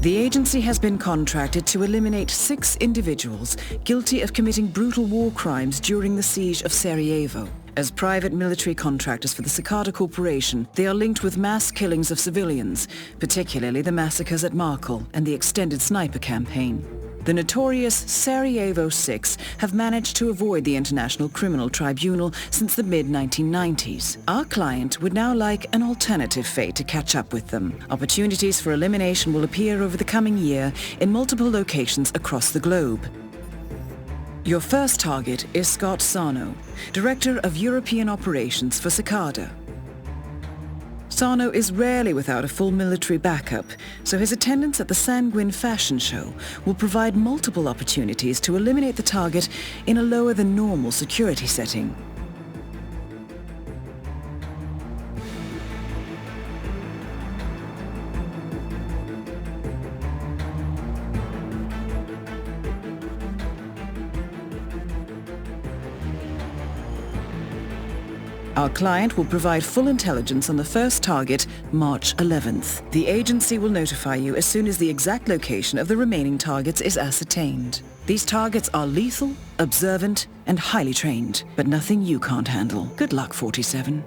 The agency has been contracted to eliminate 6 individuals guilty of committing brutal war crimes during the siege of Sarajevo. As private military contractors for the Cicada Corporation, they are linked with mass killings of civilians, particularly the massacres at Markel and the extended sniper campaign. The notorious Sarajevo 6 have managed to avoid the International Criminal Tribunal since the mid-1990s. Our client would now like an alternative fate to catch up with them. Opportunities for elimination will appear over the coming year in multiple locations across the globe. Your first target is Scott Sarno, Director of European Operations for Cicada. Sarno is rarely without a full military backup, so his attendance at the Sanguine fashion show will provide multiple opportunities to eliminate the target in a lower than normal security setting. Our client will provide full intelligence on the first target, March 11th. The agency will notify you as soon as the exact location of the remaining targets is ascertained. These targets are lethal, observant, and highly trained, but nothing you can't handle. Good luck, 47.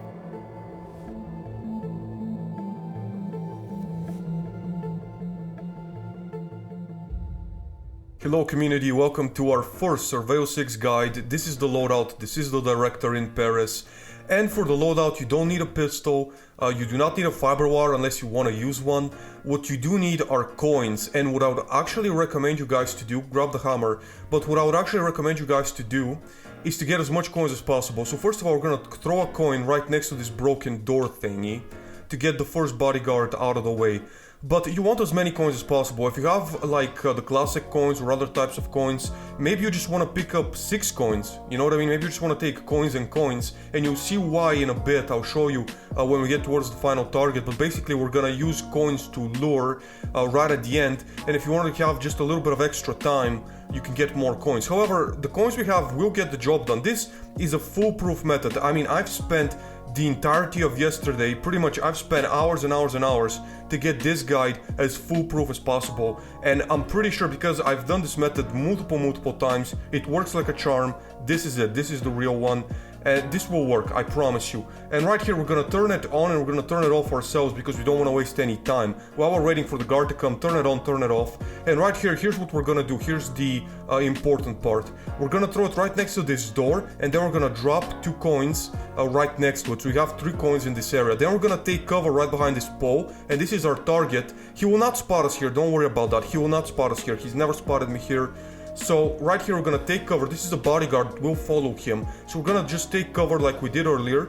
Hello community, welcome to our first Sarajevo 6 guide. This is the loadout, this is the director in Paris. And for the loadout, you don't need a pistol, you do not need a fiber wire unless you want to use one. What you do need are coins, and what I would actually recommend you guys to do, grab the hammer, but what I would actually recommend you guys to do is to get as much coins as possible. So first of all, we're going to throw a coin right next to this broken door thingy to get the first bodyguard out of the way. But you want as many coins as possible. If you have like the classic coins or other types of coins, maybe you just want to pick up 6 coins. You know what I mean? Maybe you just want to take coins and coins, and you'll see why in a bit. I'll show you when we get towards the final target. But basically we're gonna use coins to lure right at the end, and if you want to have just a little bit of extra time, you can get more coins. However, the coins we have will get the job done. This is a foolproof method. I mean, I've spent the entirety of yesterday, pretty much I've spent hours and hours and hours to get this guide as foolproof as possible, and I'm pretty sure because I've done this method multiple times, it works like a charm. This is it, this is the real one, and this will work, I promise you. And right here we're gonna turn it on and we're gonna turn it off ourselves because we don't want to waste any time. While we're waiting for the guard to come, turn it on, turn it off. And right here, here's what we're gonna do. Here's the important part. We're gonna throw it right next to this door, and then we're gonna drop 2 coins right next to it. So we have 3 coins in this area. Then we're gonna take cover right behind this pole, and this is our target. He will not spot us here, don't worry about that. He will not spot us here. He's never spotted me here. So right here we're gonna take cover. This is a bodyguard, we'll follow him. So we're gonna just take cover like we did earlier,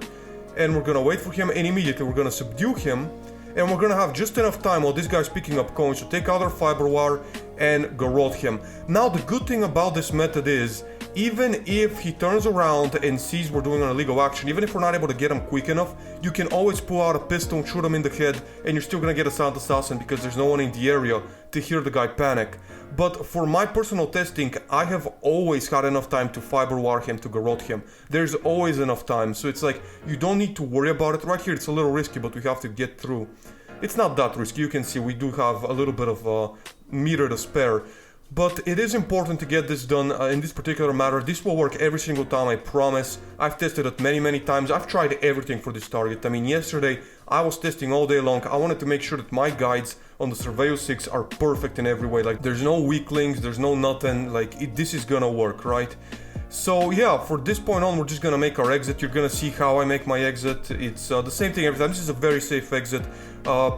and we're gonna wait for him, and immediately we're gonna subdue him, and we're gonna have just enough time while this guy's picking up coins to take out our fiber wire and garrote him. Now the good thing about this method is, even if he turns around and sees we're doing an illegal action, even if we're not able to get him quick enough, you can always pull out a pistol and shoot him in the head, and you're still gonna get a silent assassin because there's no one in the area to hear the guy panic. But for my personal testing, I have always had enough time to fiber wire him, to garrote him. There's always enough time, so it's like, you don't need to worry about it. Right here it's a little risky, but we have to get through. It's not that risky, you can see we do have a little bit of meter to spare. But it is important to get this done in this particular matter. This will work every single time, I promise. I've tested it many times. I've tried everything for this target. I mean, yesterday I was testing all day long. I wanted to make sure that my guides on the Sarajevo 6 are perfect in every way. Like, there's no weak links, there's no nothing. Like, this is gonna work, right? So yeah, for this point on, we're just gonna make our exit. You're gonna see how I make my exit. It's the same thing every time. This is a very safe exit.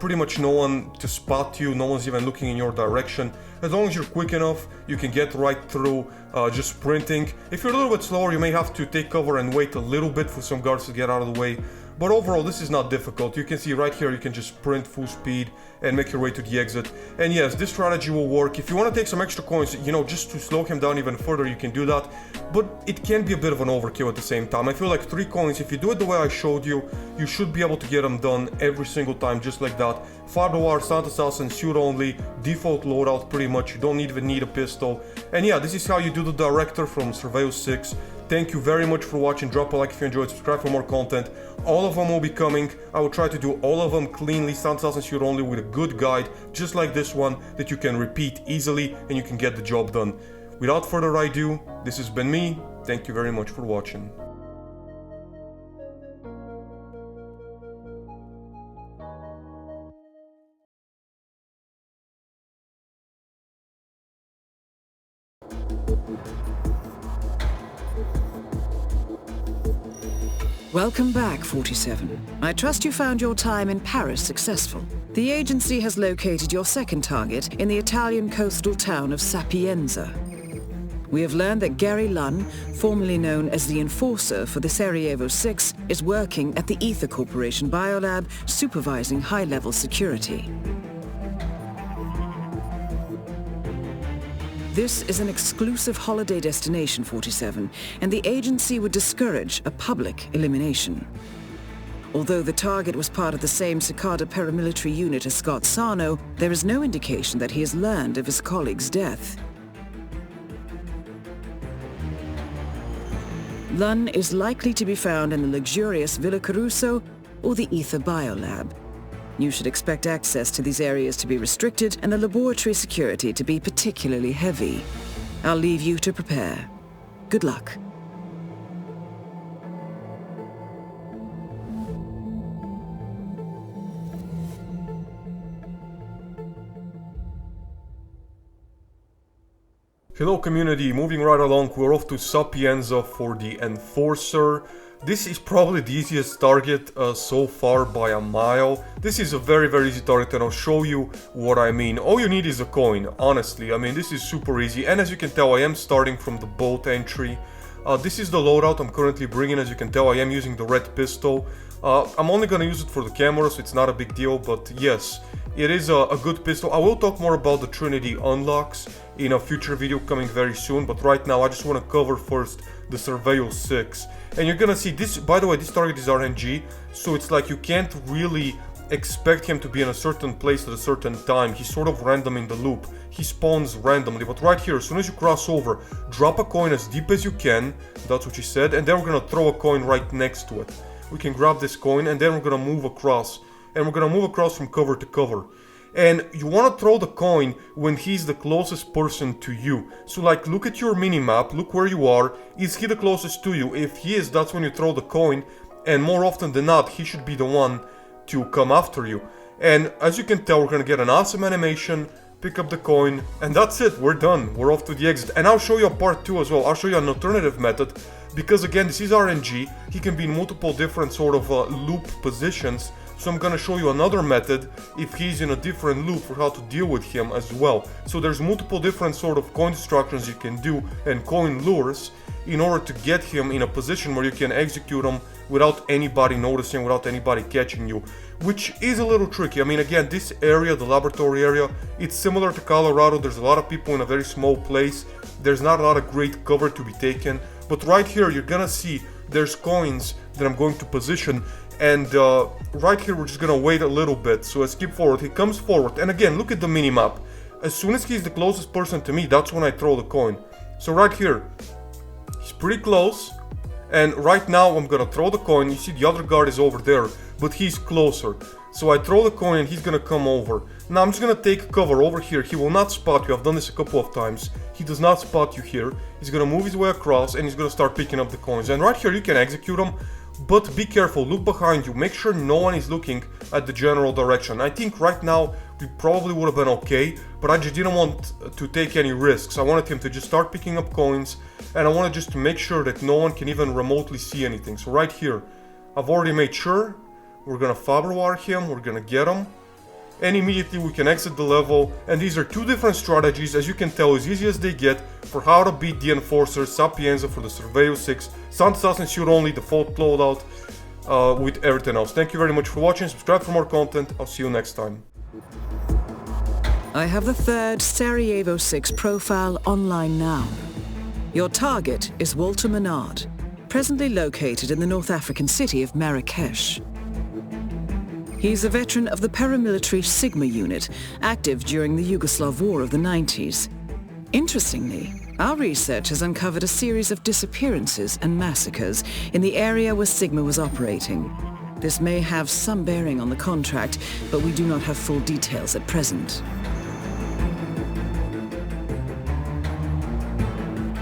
Pretty much no one to spot you, no one's even looking in your direction. As long as you're quick enough, you can get right through just sprinting. If you're a little bit slower, you may have to take cover and wait a little bit for some guards to get out of the way. But overall, this is not difficult. You can see right here, you can just sprint full speed and make your way to the exit. And yes, this strategy will work. If you want to take some extra coins, you know, just to slow him down even further, you can do that. But it can be a bit of an overkill at the same time. I feel like 3 coins, if you do it the way I showed you, you should be able to get them done every single time, just like that. Fiber wire, silent assassin, shoot only, default loadout pretty much. You don't even need a pistol. And yeah, this is how you do the director from Sarajevo 6. Thank you very much for watching. Drop a like if you enjoyed, subscribe for more content. All of them will be coming. I will try to do all of them cleanly, sound shoot only, with a good guide, just like this one, that you can repeat easily and you can get the job done. Without further ado, this has been me. Thank you very much for watching. Welcome back, 47. I trust you found your time in Paris successful. The agency has located your second target in the Italian coastal town of Sapienza. We have learned that Gary Lunn, formerly known as the Enforcer for the Sarajevo 6, is working at the Ether Corporation Biolab, supervising high-level security. This is an exclusive holiday destination, 47, and the agency would discourage a public elimination. Although the target was part of the same Cicada paramilitary unit as Scott Sarno, there is no indication that he has learned of his colleague's death. Lunn is likely to be found in the luxurious Villa Caruso or the Ether Biolab. You should expect access to these areas to be restricted and the laboratory security to be particularly heavy. I'll leave you to prepare. Good luck. Hello community, moving right along, we're off to Sapienza for the Enforcer. This is probably the easiest target so far by a mile. This is a very easy target and I'll show you what I mean. All you need is a coin, honestly. I mean, this is super easy, and as you can tell, I am starting from the boat entry. This is the loadout I'm currently bringing. As you can tell, I am using the red pistol. I'm only gonna use it for the camera, so it's not a big deal, but yes, it is a good pistol. I will talk more about the Trinity unlocks in a future video coming very soon, but right now I just want to cover first the Surveil 6. And you're gonna see this, by the way, this target is RNG, so it's like you can't really expect him to be in a certain place at a certain time. He's sort of random in the loop. He spawns randomly, but right here, as soon as you cross over, drop a coin as deep as you can, that's what she said, and then we're gonna throw a coin right next to it. We can grab this coin and then we're gonna move across, and we're gonna move across from cover to cover. And you want to throw the coin when he's the closest person to you. So like, look at your mini-map, look where you are. Is he the closest to you? If he is, that's when you throw the coin, and more often than not, he should be the one to come after you. And as you can tell, we're gonna get an awesome animation, pick up the coin, and that's it, we're done. We're off to the exit. And I'll show you a part 2 as well. I'll show you an alternative method, because again, this is RNG. He can be in multiple different sort of loop positions. So I'm gonna show you another method if he's in a different loop for how to deal with him as well. So there's multiple different sort of coin distractions you can do and coin lures in order to get him in a position where you can execute him without anybody noticing, without anybody catching you, which is a little tricky. I mean, again, this area, the laboratory area, it's similar to Colorado. There's a lot of people in a very small place. There's not a lot of great cover to be taken, but right here you're gonna see there's coins that I'm going to position. And right here we're just gonna wait a little bit. So let's skip forward. He comes forward, and again, look at the mini-map. As soon as he's the closest person to me, that's when I throw the coin. So right here, he's pretty close, and right now I'm gonna throw the coin. You see the other guard is over there, but he's closer. So I throw the coin and he's gonna come over. Now I'm just gonna take cover over here. He will not spot you. I've done this a couple of times. He does not spot you here. He's gonna move his way across and he's gonna start picking up the coins. And right here you can execute him. But be careful, look behind you, make sure no one is looking at the general direction. I think right now we probably would have been okay, but I just didn't want to take any risks. I wanted him to just start picking up coins, and I wanted just to make sure that no one can even remotely see anything. So right here, I've already made sure. We're gonna Faberwire him, we're gonna get him, and immediately we can exit the level. And these are two different strategies, as you can tell, as easy as they get, for how to beat the Enforcer, Sapienza for the Surveil 6, Sound Assassin Shoot Only, default loadout, with everything else. Thank you very much for watching, subscribe for more content, I'll see you next time. I have the third Sarajevo 6 profile online now. Your target is Walter Menard, presently located in the North African city of Marrakesh. He's a veteran of the paramilitary Sigma unit, active during the Yugoslav War of the 90s. Interestingly, Our research has uncovered a series of disappearances and massacres in the area where Sigma was operating. This may have some bearing on the contract, but we do not have full details at present.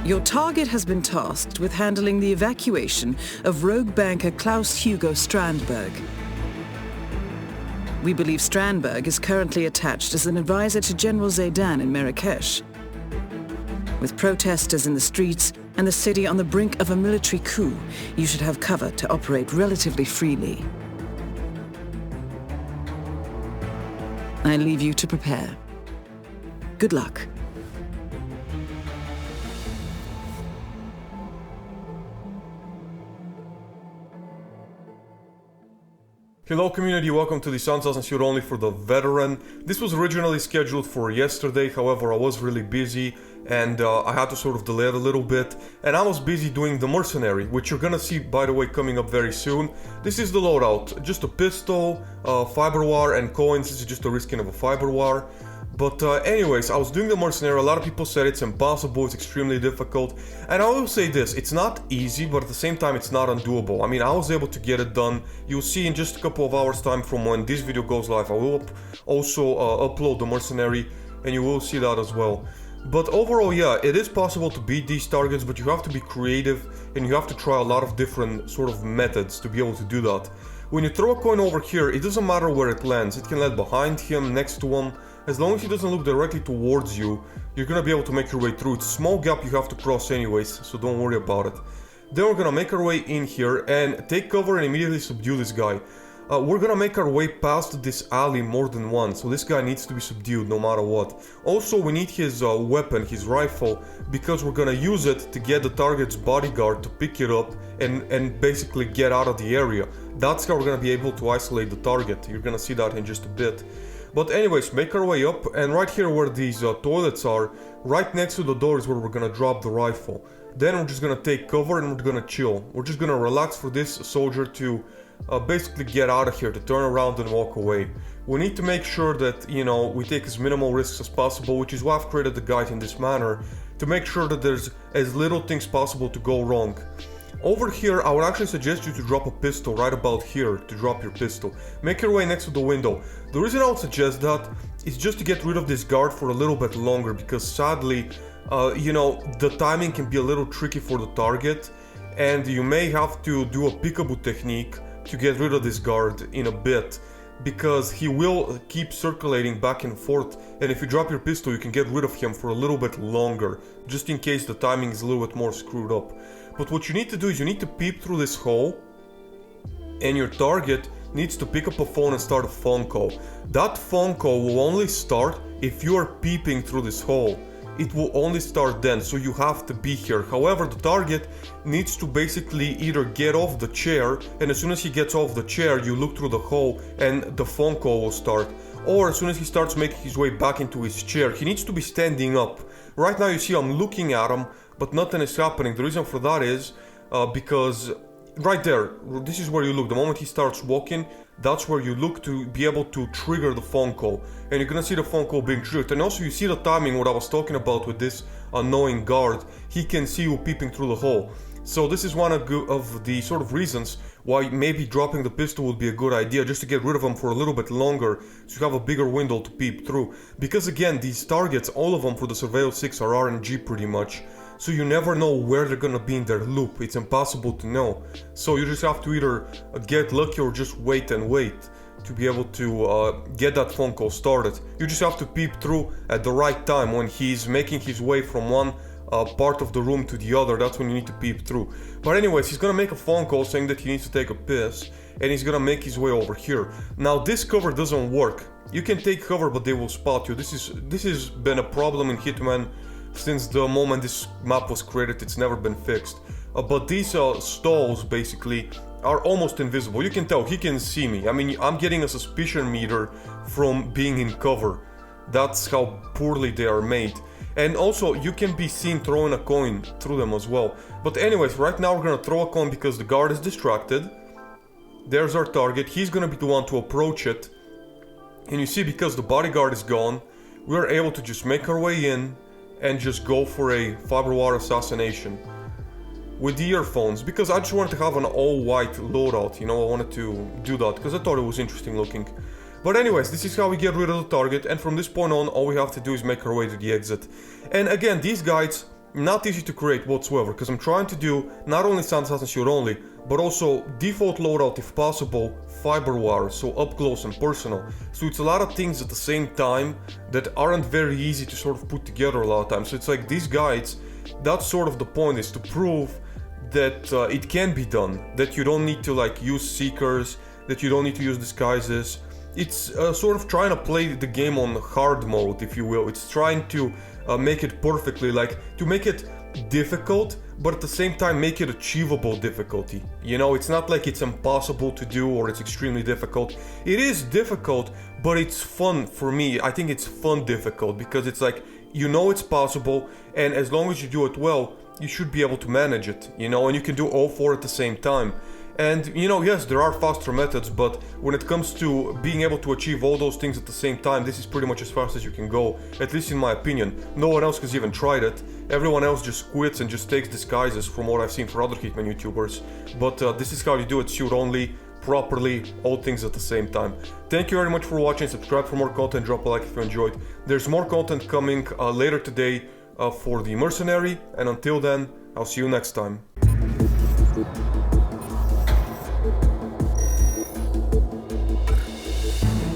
Your target has been tasked with handling the evacuation of rogue banker Klaus Hugo Strandberg. We believe Strandberg is currently attached as an advisor to General Zaidan in Marrakesh. With protesters in the streets and the city on the brink of a military coup, you should have cover to operate relatively freely. I leave you to prepare. Good luck. Hello community, welcome to the Sans Shoot Only for the Veteran. This was originally scheduled for yesterday, however I was really busy and I had to sort of delay it a little bit. And I was busy doing the Mercenary, which you're gonna see by the way coming up very soon. This is the loadout, just a pistol, fiber wire and coins. This is just a reskin of a fiber wire. But anyways, I was doing the Mercenary. A lot of people said it's impossible, it's extremely difficult. And I will say this, it's not easy, but at the same time it's not undoable. I mean, I was able to get it done. You'll see in just a couple of hours time from when this video goes live, I will also upload the Mercenary, and you will see that as well. But overall, yeah, it is possible to beat these targets, but you have to be creative and you have to try a lot of different sort of methods to be able to do that. When you throw a coin over here, it doesn't matter where it lands. It can land behind him, next to him. As long as he doesn't look directly towards you, you're gonna be able to make your way through. It's a small gap you have to cross anyways, so don't worry about it. Then we're gonna make our way in here and take cover and immediately subdue this guy. We're gonna make our way past this alley more than once, so this guy needs to be subdued no matter what. Also, we need his weapon, his rifle, because we're gonna use it to get the target's bodyguard to pick it up and basically get out of the area. That's how we're gonna be able to isolate the target. You're gonna see that in just a bit. But anyways, make our way up, and right here where these toilets are, right next to the door is where we're gonna drop the rifle. Then we're just gonna take cover and we're gonna chill. We're just gonna relax for this soldier to basically get out of here, to turn around and walk away. We need to make sure that, you know, we take as minimal risks as possible, which is why I've created the guide in this manner, to make sure that there's as little things possible to go wrong. Over here, I would actually suggest you to drop a pistol right about here, to drop your pistol. Make your way next to the window. The reason I would suggest that is just to get rid of this guard for a little bit longer, because sadly, you know, the timing can be a little tricky for the target, and you may have to do a peekaboo technique to get rid of this guard in a bit, because he will keep circulating back and forth, and if you drop your pistol you can get rid of him for a little bit longer, just in case the timing is a little bit more screwed up. But what you need to do is you need to peep through this hole, and your target needs to pick up a phone and start a phone call. That phone call will only start if you are peeping through this hole. It will only start then, so you have to be here. However, the target needs to basically either get off the chair, and as soon as he gets off the chair, you look through the hole and the phone call will start. Or as soon as he starts making his way back into his chair, he needs to be standing up. Right now you see I'm looking at him, but nothing is happening. The reason for that is because right there, this is where you look. The moment he starts walking, that's where you look to be able to trigger the phone call. And you're gonna see the phone call being triggered. And also you see the timing, what I was talking about with this annoying guard. He can see you peeping through the hole. So this is one of the sort of reasons why maybe dropping the pistol would be a good idea, just to get rid of them for a little bit longer, so you have a bigger window to peep through. Because again, these targets, all of them for the Surveil 6 are RNG pretty much. So you never know where they're gonna be in their loop. It's impossible to know. So you just have to either get lucky or just wait and wait to be able to get that phone call started. You just have to peep through at the right time when he's making his way from one part of the room to the other. That's when you need to peep through. But anyways, he's gonna make a phone call saying that he needs to take a piss, and he's gonna make his way over here. Now this cover doesn't work. You can take cover, but they will spot you. This has been a problem in Hitman since the moment this map was created. It's never been fixed. But these stalls basically are almost invisible. You can tell he can see me. I mean, I'm getting a suspicion meter from being in cover. That's how poorly they are made. And also you can be seen throwing a coin through them as well. But anyways, right now we're gonna throw a coin because the guard is distracted. There's our target. He's gonna be the one to approach it. And you see, because the bodyguard is gone, we're able to just make our way in and just go for a fiber wire assassination with the earphones, because I just wanted to have an all-white loadout, you know, I wanted to do that because I thought it was interesting looking. But anyways, this is how we get rid of the target, and from this point on, all we have to do is make our way to the exit. And again, these guides, not easy to create whatsoever, because I'm trying to do not only Sound Assassin Suit only, but also default loadout if possible, fiber wire, so up close and personal. So it's a lot of things at the same time that aren't very easy to sort of put together a lot of times. So it's like these guides, that's sort of the point, is to prove that it can be done, that you don't need to like use seekers, that you don't need to use disguises. It's sort of trying to play the game on hard mode, if you will. It's trying to make it perfectly, like to make it difficult, but at the same time make it achievable difficulty. You know, it's not like it's impossible to do or it's extremely difficult. It is difficult, but it's fun for me. I think it's fun difficult because it's like, you know, it's possible, and as long as you do it well, you should be able to manage it, you know, and you can do all four at the same time. And, you know, yes, there are faster methods, but when it comes to being able to achieve all those things at the same time, this is pretty much as fast as you can go, at least in my opinion. No one else has even tried it. Everyone else just quits and just takes disguises from what I've seen for other Hitman YouTubers. But this is how you do it, suit only, properly, all things at the same time. Thank you very much for watching, subscribe for more content, drop a like if you enjoyed. There's more content coming later today for the Mercenary, and until then, I'll see you next time.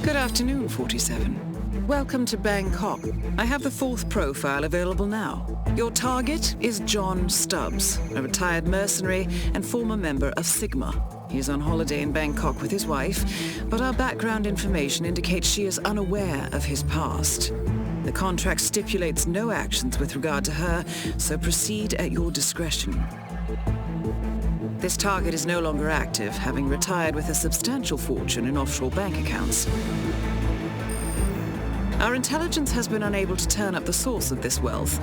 Good afternoon, 47. Welcome to Bangkok. I have the fourth profile available now. Your target is John Stubbs, a retired mercenary and former member of Sigma. He's on holiday in Bangkok with his wife, but our background information indicates she is unaware of his past. The contract stipulates no actions with regard to her, so proceed at your discretion. This target is no longer active, having retired with a substantial fortune in offshore bank accounts. Our intelligence has been unable to turn up the source of this wealth,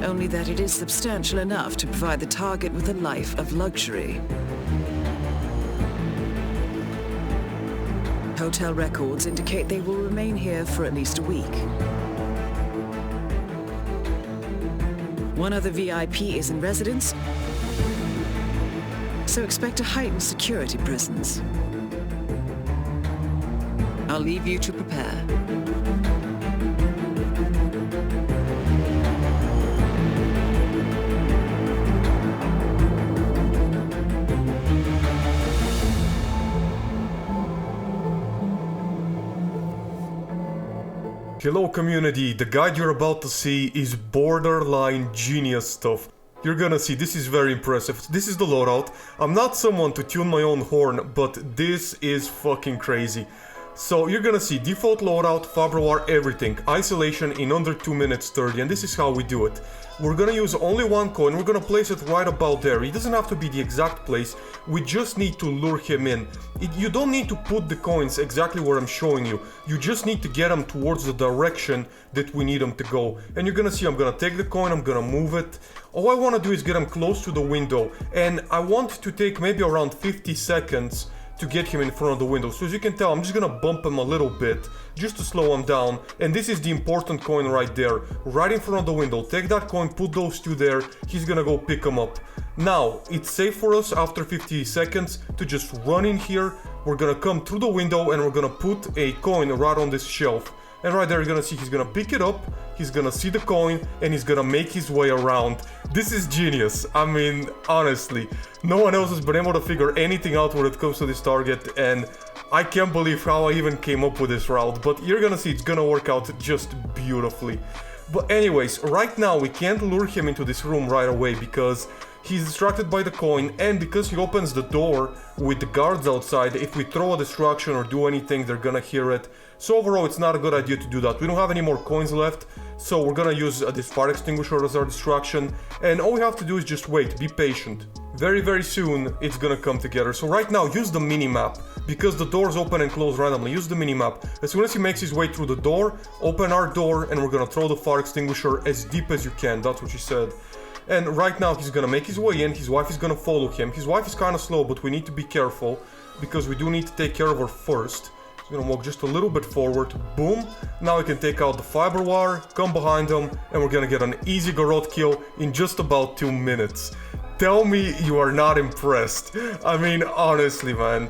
only that it is substantial enough to provide the target with a life of luxury. Hotel records indicate they will remain here for at least a week. One other VIP is in residence, so expect a heightened security presence. I'll leave you to prepare. Hello community, the guide you're about to see is borderline genius stuff. You're gonna see, this is very impressive. This is the loadout. I'm not someone to tune my own horn, but this is fucking crazy. So you're gonna see default loadout, fiber wire, everything. Isolation in under 2 minutes 30, and this is how we do it. We're gonna use only one coin, we're gonna place it right about there. It doesn't have to be the exact place, we just need to lure him in. You don't need to put the coins exactly where I'm showing you. You just need to get them towards the direction that we need them to go. And you're gonna see I'm gonna take the coin, I'm gonna move it. All I wanna do is get him close to the window, and I want to take maybe around 50 seconds to get him in front of the window. So as you can tell, I'm just gonna bump him a little bit just to slow him down, and this is the important coin right there, right in front of the window. Take that coin, put those two there, he's gonna go pick them up. Now, it's safe for us after 50 seconds to just run in here. We're gonna come through the window and we're gonna put a coin right on this shelf. And right there you're gonna see he's gonna pick it up, he's gonna see the coin, and he's gonna make his way around. This is genius. I mean, honestly, no one else has been able to figure anything out when it comes to this target, and I can't believe how I even came up with this route, but you're gonna see it's gonna work out just beautifully. But anyways, right now we can't lure him into this room right away because he's distracted by the coin, and because he opens the door with the guards outside, if we throw a distraction or do anything, they're gonna hear it. So overall, it's not a good idea to do that. We don't have any more coins left, so we're gonna use this fire extinguisher as our distraction, and all we have to do is just wait, be patient. Very, very soon, it's gonna come together. So right now, use the mini-map, because the doors open and close randomly. Use the mini-map. As soon as he makes his way through the door, open our door, and we're gonna throw the fire extinguisher as deep as you can. That's what she said. And right now he's gonna make his way in, his wife is gonna follow him. His wife is kinda slow, but we need to be careful, because we do need to take care of her first. gonna walk just a little bit forward. Boom. Now I can take out the fiber wire, come behind him, and we're gonna get an easy garrote kill in just about 2 minutes. Tell me you are not impressed. I mean, honestly, man.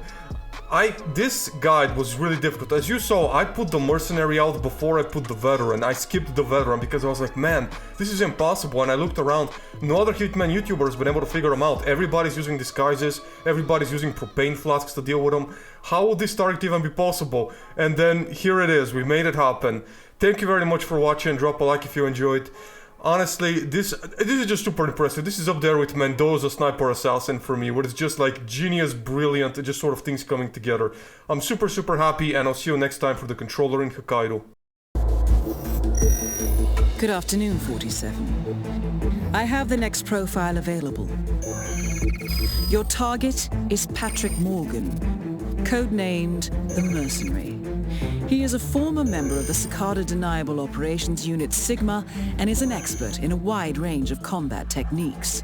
This guide was really difficult. As you saw, I put the mercenary out before I put the veteran. I skipped the veteran because I was like, man, this is impossible. And I looked around. No other Hitman YouTubers been able to figure them out. Everybody's using disguises. Everybody's using propane flasks to deal with them. How would this target even be possible? And then here it is. We made it happen. Thank you very much for watching. Drop a like if you enjoyed. Honestly, this is just super impressive. This is up there with Mendoza Sniper Assassin for me, where it's just like genius, brilliant, just sort of things coming together. I'm super happy, and I'll see you next time for the controller in Hokkaido. Good afternoon, 47. I have the next profile available. Your target is Patrick Morgan, codenamed the Mercenary. He is a former member of the Cicada Deniable Operations Unit Sigma and is an expert in a wide range of combat techniques.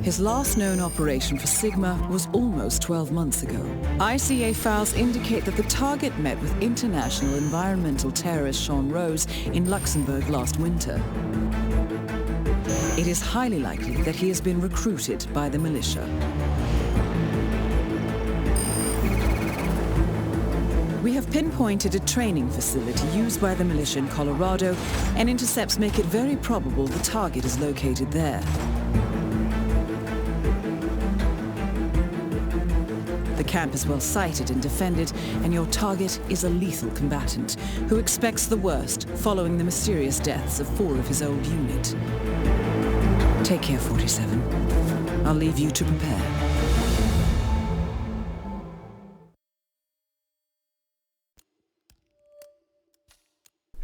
His last known operation for Sigma was almost 12 months ago. ICA files indicate that the target met with international environmental terrorist Sean Rose in Luxembourg last winter. It is highly likely that he has been recruited by the militia. We have pinpointed a training facility used by the militia in Colorado, and intercepts make it very probable the target is located there. The camp is well sighted and defended, and your target is a lethal combatant who expects the worst following the mysterious deaths of 4 of his old unit. Take care, 47. I'll leave you to prepare.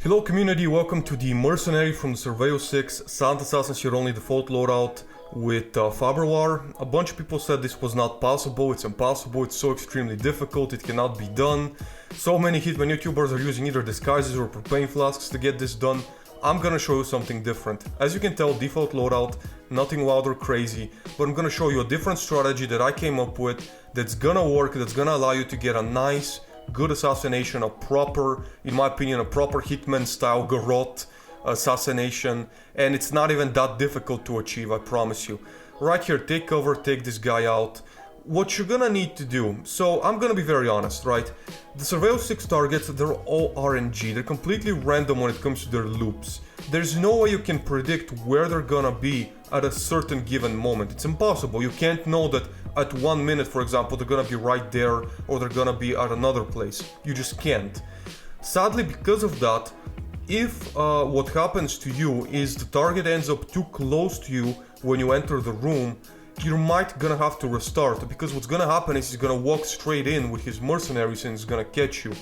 Hello community, welcome to the Mercenary from the Sarajevo 6 Silent Assassin Shit Only default loadout with fiber wire. A bunch of people said this was not possible, it's impossible, it's so extremely difficult, it cannot be done. So many Hitman YouTubers are using either disguises or propane flasks to get this done. I'm gonna show you something different. As you can tell, default loadout, nothing wild or crazy, but I'm gonna show you a different strategy that I came up with that's gonna work, that's gonna allow you to get a nice, good assassination, a proper, in my opinion, a proper Hitman style garrote assassination, and it's not even that difficult to achieve, I promise you. Right here, take cover, take this guy out. What you're gonna need to do, so I'm gonna be very honest, right? The Sarajevo 6 targets, they're all RNG, they're completely random when it comes to their loops. There's no way you can predict where they're gonna be at a certain given moment. It's impossible. You can't know that at 1 minute, for example, they're gonna be right there or they're gonna be at another place. You just can't. Sadly, because of that, if what happens to you is the target ends up too close to you when you enter the room, you might gonna have to restart, because what's gonna happen is he's gonna walk straight in with his mercenaries and he's gonna catch you.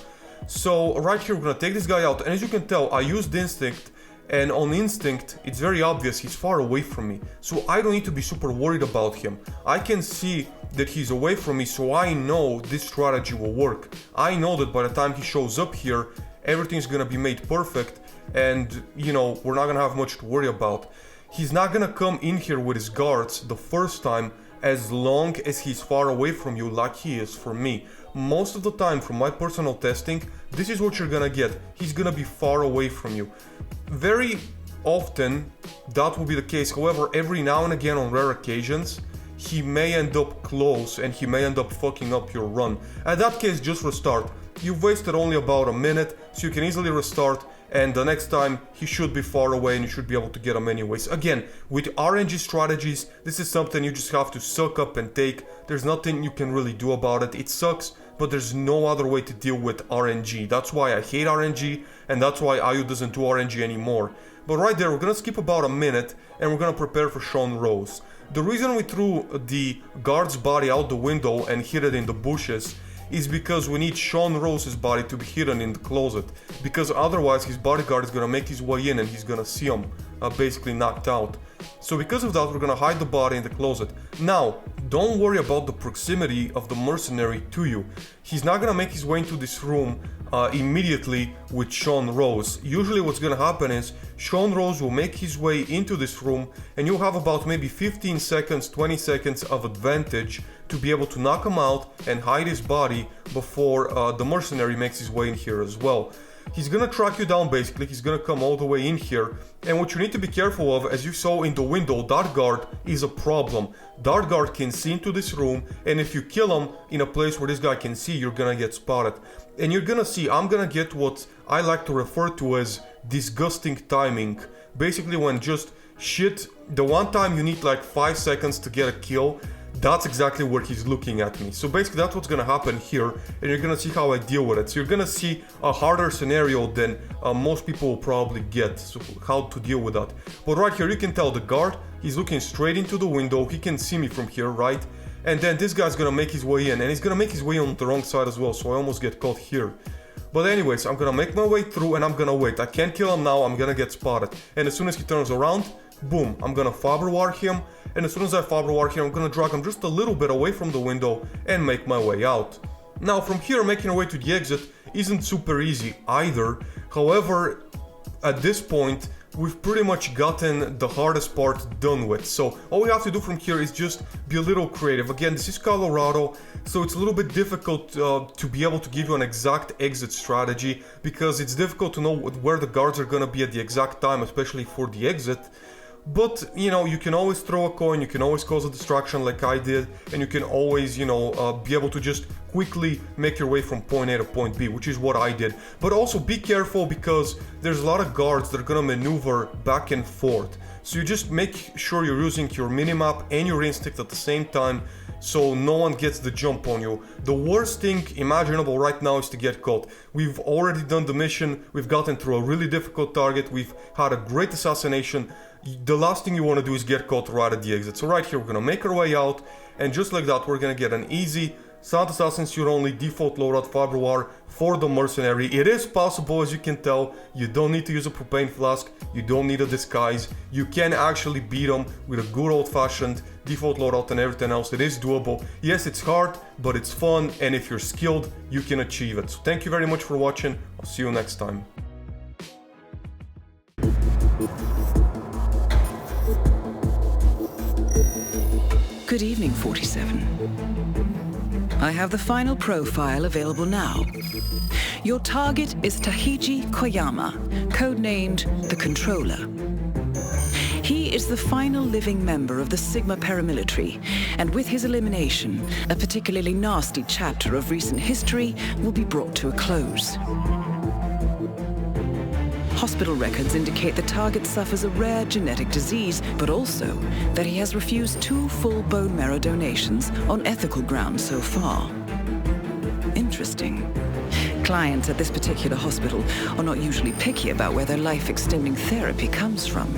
So right here, we're gonna take this guy out, and as you can tell, I used instinct, and on instinct, it's very obvious he's far away from me, so I don't need to be super worried about him. I can see that he's away from me, so I know this strategy will work. I know that by the time he shows up here, everything's gonna be made perfect, and, you know, we're not gonna have much to worry about. He's not gonna come in here with his guards the first time, as long as he's far away from you like he is from me. Most of the time, from my personal testing, this is what you're gonna get. He's gonna be far away from you. Very often, that will be the case. However, every now and again, on rare occasions, he may end up close and he may end up fucking up your run. At that case, just restart. You've wasted only about a minute, so you can easily restart, and the next time he should be far away and you should be able to get him anyways. Again, with RNG strategies, this is something you just have to suck up and take. There's nothing you can really do about it. It sucks, but there's no other way to deal with RNG. That's why I hate RNG, and that's why IU doesn't do RNG anymore. But right there, we're gonna skip about a minute, and we're gonna prepare for Sean Rose. The reason we threw the guard's body out the window and hid it in the bushes is because we need Sean Rose's body to be hidden in the closet, because otherwise his bodyguard is gonna make his way in and he's gonna see him basically knocked out. So because of that, we're gonna hide the body in the closet. Now, don't worry about the proximity of the mercenary to you. He's not gonna make his way into this room immediately with Sean Rose. Usually what's gonna happen is Sean Rose will make his way into this room, and you'll have about maybe 15 seconds, 20 seconds of advantage to be able to knock him out and hide his body before the mercenary makes his way in here as well. He's gonna track you down basically, he's gonna come all the way in here, and what you need to be careful of, as you saw in the window, that guard is a problem. That guard can see into this room, and if you kill him in a place where this guy can see, you're gonna get spotted. And you're gonna see, I'm gonna get what I like to refer to as disgusting timing. Basically when just shit, the one time you need like 5 seconds to get a kill, that's exactly where he's looking at me. So basically that's what's gonna happen here, and you're gonna see how I deal with it. So you're gonna see a harder scenario than most people will probably get, so how to deal with that. But right here you can tell the guard, he's looking straight into the window, he can see me from here, right? And then this guy's gonna make his way in, and he's gonna make his way on the wrong side as well, so I almost get caught here. But anyways, I'm gonna make my way through and I'm gonna wait. I can't kill him now, I'm gonna get spotted. And as soon as he turns around, boom, I'm gonna fiber wire him. And as soon as I fiber wire him, I'm gonna drag him just a little bit away from the window and make my way out. Now from here, making your way to the exit isn't super easy either. However, at this point, we've pretty much gotten the hardest part done with. So all we have to do from here is just be a little creative. Again, this is Colorado, so it's a little bit difficult to be able to give you an exact exit strategy, because it's difficult to know where the guards are gonna be at the exact time, especially for the exit. But, you know, you can always throw a coin, you can always cause a distraction like I did, and you can always, you know, be able to just quickly make your way from point A to point B, which is what I did. But also be careful, because there's a lot of guards that are gonna maneuver back and forth. So you just make sure you're using your minimap and your instinct at the same time, so no one gets the jump on you. The worst thing imaginable right now is to get caught. We've already done the mission, we've gotten through a really difficult target, we've had a great assassination. The last thing you want to do is get caught right at the exit. So right here we're gonna make our way out, and just like that we're gonna get an easy Sound Assassin suit only default loadout fiber wire for the mercenary. It is possible, as you can tell. You don't need to use a propane flask, you don't need a disguise. You can actually beat them with a good old-fashioned default loadout and everything else. It is doable. Yes, it's hard, but it's fun, and if you're skilled, you can achieve it. So thank you very much for watching. I'll see you next time. Good evening, 47. I have the final profile available now. Your target is Tahiji Koyama, codenamed the Controller. He is the final living member of the Sigma paramilitary, and with his elimination, a particularly nasty chapter of recent history will be brought to a close. Hospital records indicate the target suffers a rare genetic disease, but also that he has refused 2 full bone marrow donations on ethical grounds so far. Interesting. Clients at this particular hospital are not usually picky about where their life-extending therapy comes from.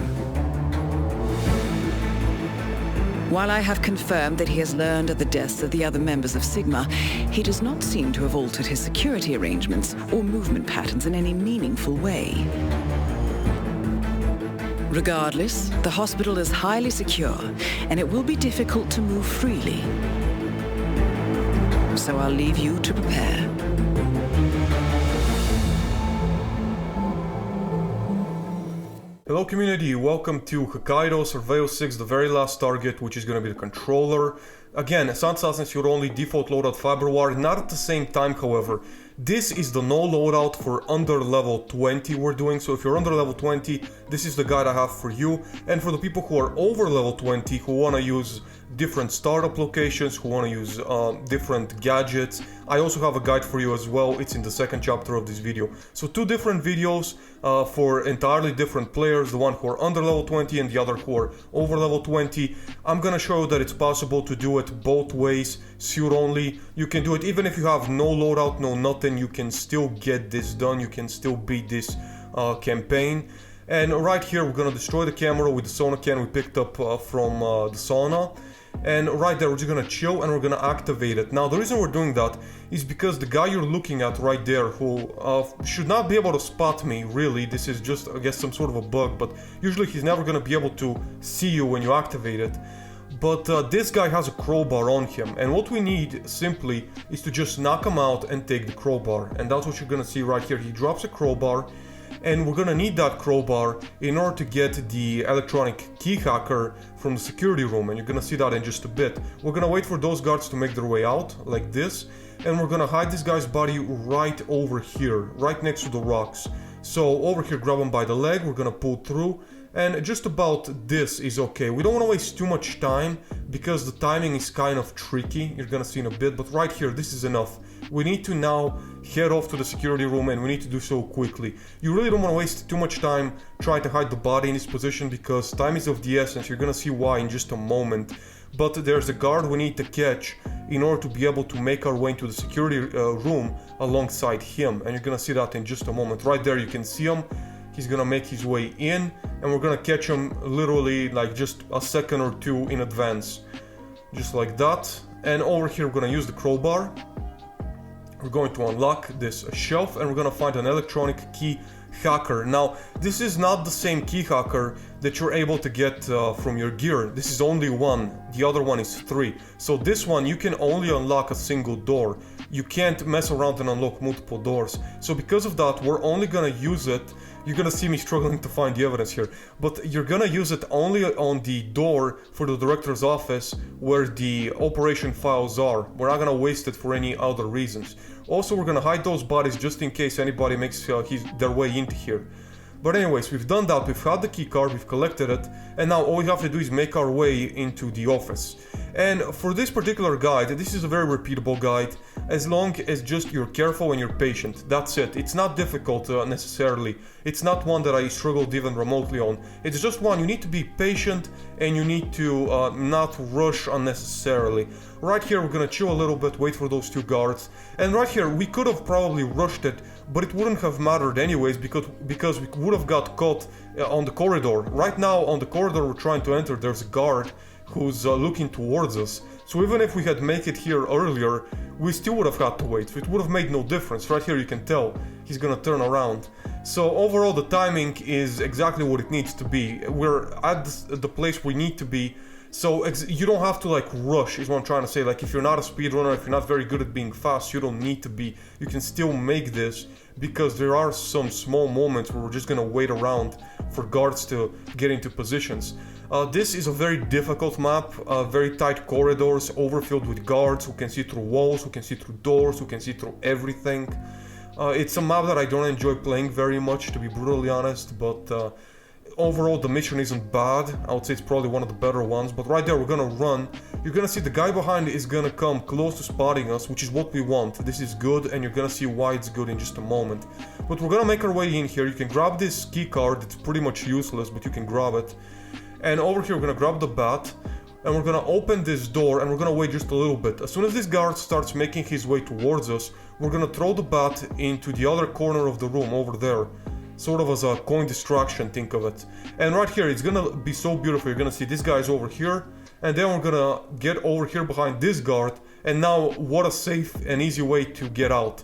While I have confirmed that he has learned of the deaths of the other members of Sigma, he does not seem to have altered his security arrangements or movement patterns in any meaningful way. Regardless, the hospital is highly secure, and it will be difficult to move freely. So I'll leave you to prepare. Hello community, welcome to Hokkaido Surveil 6, the very last target, which is going to be the Controller. Again, Sound Assassin suit only default loadout fiber wire, not at the same time however. This is the no loadout for under level 20 we're doing, so if you're under level 20, this is the guide I have for you. And for the people who are over level 20, who want to use different startup locations, who want to use different gadgets, I also have a guide for you as well. It's in the second chapter of this video. So 2 different videos for entirely different players, the one who are under level 20 and the other who are over level 20. I'm gonna show you that it's possible to do it both ways, suit only. You can do it even if you have no loadout, no nothing, you can still get this done, you can still beat this campaign. And right here we're gonna destroy the camera with the sauna can we picked up from the sauna. And right there we're just gonna chill and we're gonna activate it. Now the reason we're doing that is because the guy you're looking at right there, who should not be able to spot me really, this is just I guess some sort of a bug, but usually he's never gonna be able to see you when you activate it. But this guy has a crowbar on him, and what we need simply is to just knock him out and take the crowbar. And that's what you're gonna see right here. He drops a crowbar, and we're gonna need that crowbar in order to get the electronic key hacker from the security room, and you're gonna see that in just a bit. We're gonna wait for those guards to make their way out, like this, and we're gonna hide this guy's body right over here, right next to the rocks. So over here, grab him by the leg, we're gonna pull through, and just about this is okay. We don't want to waste too much time because the timing is kind of tricky, you're gonna see in a bit, but right here, this is enough. We need to now head off to the security room, and we need to do so quickly. You really don't want to waste too much time trying to hide the body in this position because time is of the essence. You're gonna see why in just a moment. But there's a guard we need to catch in order to be able to make our way into the security room alongside him, and you're gonna see that in just a moment. Right there you can see him. He's gonna make his way in, and we're gonna catch him literally like just a second or two in advance, just like that. And over here we're gonna use the crowbar. We're going to unlock this shelf, and we're gonna find an electronic key hacker. Now, this is not the same key hacker that you're able to get from your gear. This is only one, the other one is 3. So this one, you can only unlock a single door. You can't mess around and unlock multiple doors. So because of that, we're only gonna use it. You're gonna see me struggling to find the evidence here, but you're gonna use it only on the door for the director's office where the operation files are. We're not gonna waste it for any other reasons. Also, we're gonna hide those bodies just in case anybody makes their way into here. But anyways, we've done that, we've had the key card, we've collected it, and now all we have to do is make our way into the office. And for this particular guide, this is a very repeatable guide, as long as just you're careful and you're patient. That's it. It's not difficult necessarily. It's not one that I struggled even remotely on. It's just one, you need to be patient and you need to not rush unnecessarily. Right here, we're gonna chill a little bit, wait for those 2 guards. And right here, we could have probably rushed it, but it wouldn't have mattered anyways because we would have got caught on the corridor. Right now, on the corridor we're trying to enter, there's a guard who's looking towards us. So even if we had made it here earlier, we still would have had to wait. It would have made no difference. Right here you can tell he's gonna turn around. So overall the timing is exactly what it needs to be. We're at the place we need to be. So you don't have to like rush, is what I'm trying to say. Like if you're not a speedrunner, if you're not very good at being fast, you don't need to be. You can still make this because there are some small moments where we're just gonna wait around for guards to get into positions. This is a very difficult map, very tight corridors, overfilled with guards who can see through walls, who can see through doors, who can see through everything. It's a map that I don't enjoy playing very much, to be brutally honest, but overall the mission isn't bad. I would say it's probably one of the better ones, but right there we're gonna run. You're gonna see the guy behind is gonna come close to spotting us, which is what we want. This is good, and you're gonna see why it's good in just a moment. But we're gonna make our way in here. You can grab this key card, it's pretty much useless, but you can grab it. And over here we're gonna grab the bat, and we're gonna open this door, and we're gonna wait just a little bit. As soon as this guard starts making his way towards us, we're gonna throw the bat into the other corner of the room over there. Sort of as a coin distraction, think of it. And right here, it's gonna be so beautiful. You're gonna see this guy's over here, and then we're gonna get over here behind this guard, and now what a safe and easy way to get out.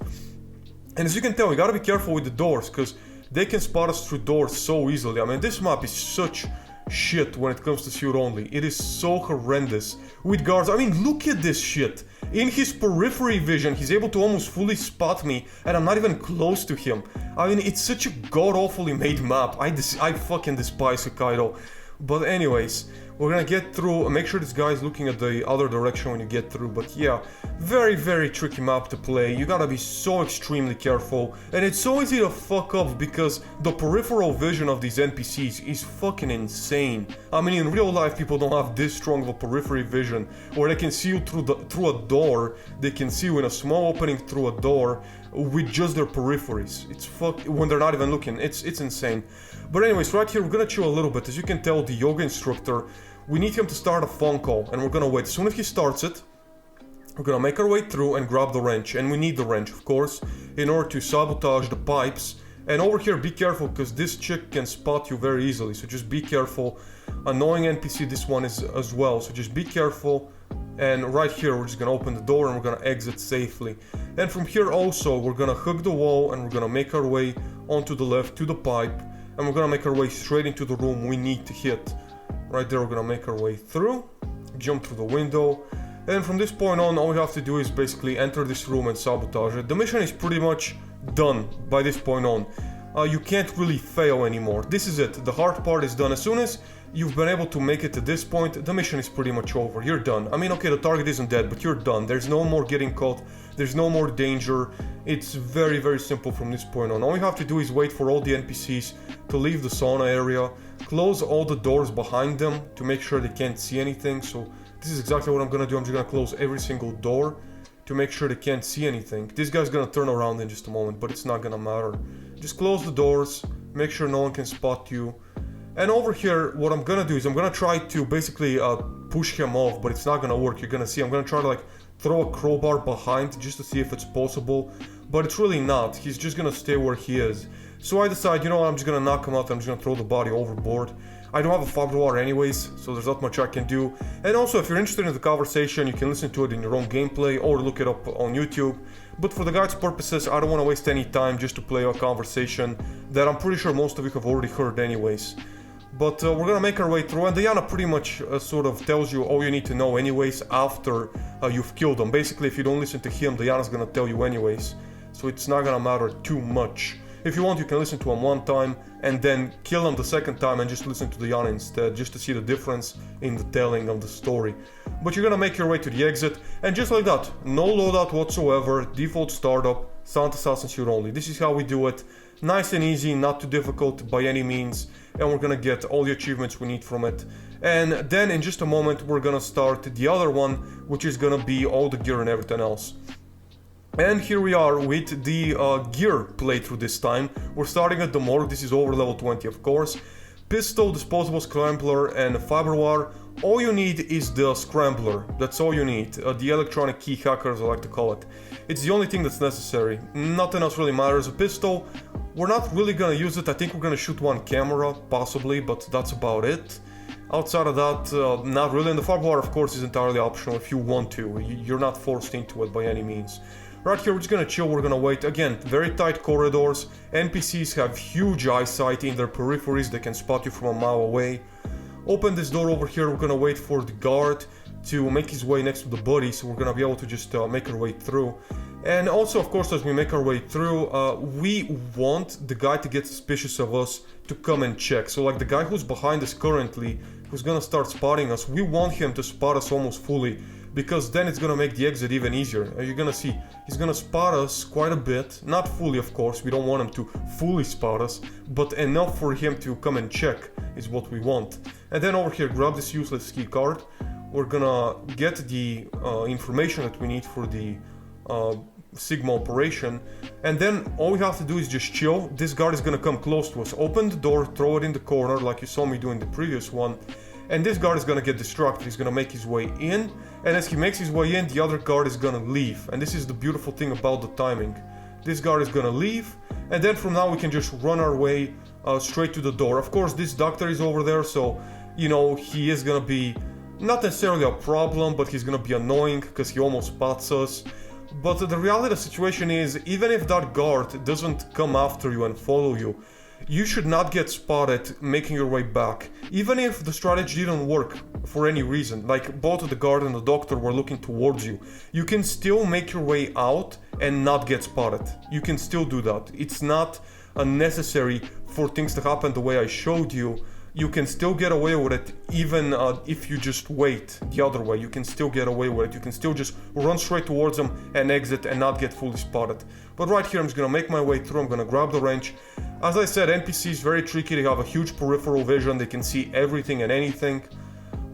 And as you can tell, we gotta be careful with the doors, because they can spot us through doors so easily. I mean, this map is such shit when it comes to suit only. It is so horrendous with guards. I mean, look at this shit. In his periphery vision, he's able to almost fully spot me, and I'm not even close to him. I mean, it's such a god-awfully made map. I fucking despise Hokkaido. But anyways, we're gonna get through. Make sure this guy is looking at the other direction when you get through. But yeah, very, very tricky map to play. You gotta be so extremely careful. And it's so easy to fuck up because the peripheral vision of these NPCs is fucking insane. I mean, in real life, people don't have this strong of a periphery vision where they can see you through a door. They can see you in a small opening through a door with just their peripheries. It's when they're not even looking. It's insane. But anyways, right here, we're gonna chill a little bit. As you can tell, the yoga instructor, we need him to start a phone call, and we're gonna wait. As soon as he starts it, we're gonna make our way through and grab the wrench. And we need the wrench, of course, in order to sabotage the pipes. And over here, be careful, because this chick can spot you very easily. So just be careful. Annoying NPC, this one is as well. So just be careful. And right here, we're just gonna open the door and we're gonna exit safely. And from here also, we're gonna hug the wall and we're gonna make our way onto the left to the pipe. And we're gonna make our way straight into the room we need to hit. Right there, we're gonna make our way through, jump through the window, and from this point on, all we have to do is basically enter this room and sabotage it. The mission is pretty much done by this point on. you can't really fail anymore. This is it, the hard part is done. As soon as you've been able to make it to this point, the mission is pretty much over. You're done. I mean, okay, the target isn't dead, but you're done. There's no more getting caught. There's no more danger. It's very, very simple from this point on. All you have to do is wait for all the NPCs to leave the sauna area, close all the doors behind them to make sure they can't see anything. So this is exactly what I'm gonna do. I'm just gonna close every single door to make sure they can't see anything. This guy's gonna turn around in just a moment, but it's not gonna matter. Just close the doors, make sure no one can spot you. And over here, what I'm gonna do is I'm gonna try to basically push him off, but it's not gonna work. You're gonna see I'm gonna try to like throw a crowbar behind just to see if it's possible, but it's really not. He's just gonna stay where he is. So I decide, you know what, I'm just gonna knock him out. I'm just gonna throw the body overboard. I don't have a fiber wire anyways, so there's not much I can do. And also, if you're interested in the conversation, you can listen to it in your own gameplay or look it up on YouTube. But for the guide's purposes, I don't want to waste any time just to play a conversation that I'm pretty sure most of you have already heard anyways. But we're gonna make our way through, and Diana pretty much sort of tells you all you need to know anyways after you've killed him. Basically, if you don't listen to him, Diana's gonna tell you anyways. So it's not gonna matter too much. If you want, you can listen to him one time and then kill him the second time and just listen to Diana instead, just to see the difference in the telling of the story. But you're gonna make your way to the exit, and just like that, no loadout whatsoever, default startup, sound assassin suit only. This is how we do it. Nice and easy, not too difficult by any means, and we're gonna get all the achievements we need from it. And then in just a moment, we're gonna start the other one, which is gonna be all the gear and everything else. And here we are with the gear playthrough this time. We're starting at the morgue. This is over level 20, of course. Pistol, disposable scrambler, and fiber wire. All you need is the scrambler. That's all you need. The electronic key hacker, as I like to call it. It's the only thing that's necessary. Nothing else really matters. A pistol, we're not really gonna use it. I think we're gonna shoot one camera, possibly, but that's about it. Outside of that, not really. And the fiber wire, of course, is entirely optional if you want to. You're not forced into it by any means. Right here, we're just gonna chill, we're gonna wait. Again, very tight corridors. NPCs have huge eyesight in their peripheries, they can spot you from a mile away. Open this door over here, we're gonna wait for the guard to make his way next to the body, so we're gonna be able to just make our way through. And also, of course, as we make our way through, we want the guy to get suspicious of us to come and check. So like the guy who's behind us currently, who's gonna start spotting us, we want him to spot us almost fully, because then it's gonna make the exit even easier. You're gonna see, he's gonna spot us quite a bit, not fully of course, we don't want him to fully spot us, but enough for him to come and check is what we want. And then over here, grab this useless key card. We're gonna get the information that we need for the Sigma operation, and then all we have to do is just chill. This guard is gonna come close to us. Open the door, throw it in the corner like you saw me do in the previous one, and this guard is gonna get distracted. He's gonna make his way in, and as he makes his way in, the other guard is gonna leave. And this is the beautiful thing about the timing. This guard is gonna leave, and then from now we can just run our way straight to the door. Of course, this doctor is over there, so you know he is gonna be not necessarily a problem, but he's gonna be annoying because he almost spots us. But the reality of the situation is, even if that guard doesn't come after you and follow you, you should not get spotted making your way back. Even if the strategy didn't work for any reason, like both the guard and the doctor were looking towards you, you can still make your way out and not get spotted. You can still do that. It's not necessary for things to happen the way I showed you. You can still get away with it, even if you just wait the other way. You can still get away with it. You can still just run straight towards them and exit and not get fully spotted. But right here, I'm just gonna make my way through. I'm gonna grab the wrench. As I said, NPCs very tricky. They have a huge peripheral vision. They can see everything and anything.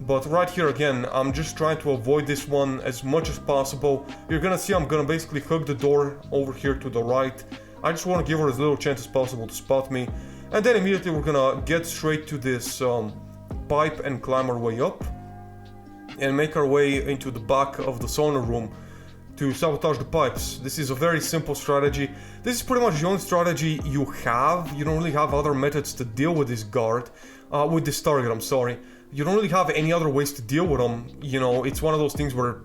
But right here again, I'm just trying to avoid this one as much as possible. You're gonna see I'm gonna basically hug the door over here to the right. I just want to give her as little chance as possible to spot me. And then immediately we're gonna get straight to this pipe and climb our way up and make our way into the back of the sauna room to sabotage the pipes. This is a very simple strategy. This is pretty much the only strategy you have. You don't really have other methods to deal with this guard, with this target, I'm sorry. You don't really have any other ways to deal with them. You know, it's one of those things where,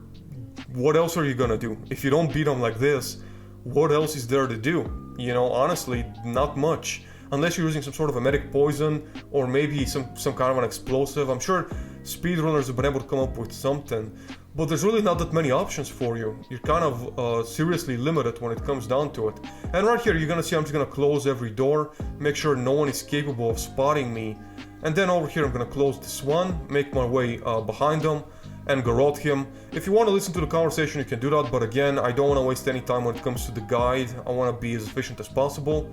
what else are you gonna do? If you don't beat them like this, what else is there to do? You know, honestly, not much. Unless you're using some sort of emetic poison or maybe some kind of an explosive. I'm sure speedrunners have been able to come up with something, but there's really not that many options for you. You're kind of seriously limited when it comes down to it. And right here, you're gonna see I'm just gonna close every door, make sure no one is capable of spotting me. And then over here, I'm gonna close this one, make my way behind them, and garrote him. If you want to listen to the conversation, you can do that, but again, I don't want to waste any time when it comes to the guide. I want to be as efficient as possible.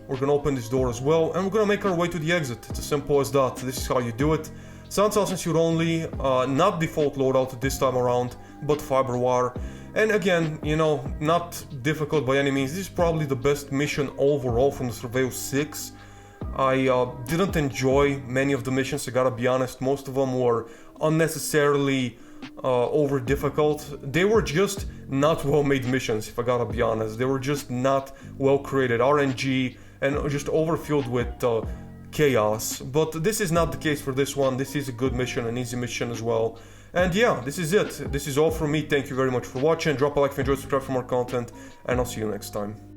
We're gonna open this door as well, and we're gonna make our way to the exit. It's as simple as that. This is how you do it. Sound Cells and Suit only, not default loadout this time around, but fiber wire. And again, you know, not difficult by any means. This is probably the best mission overall from the Sarajevo 6. I didn't enjoy many of the missions, I gotta be honest. Most of them were unnecessarily over difficult. They were just not well made missions, if I gotta be honest. They were just not well created RNG and just overfilled with chaos. But this is not the case for this one. This is a good mission, an easy mission as well. And yeah, this is it. This is all from me. Thank you very much for watching. Drop a like if you enjoyed, subscribe for more content, and I'll see you next time.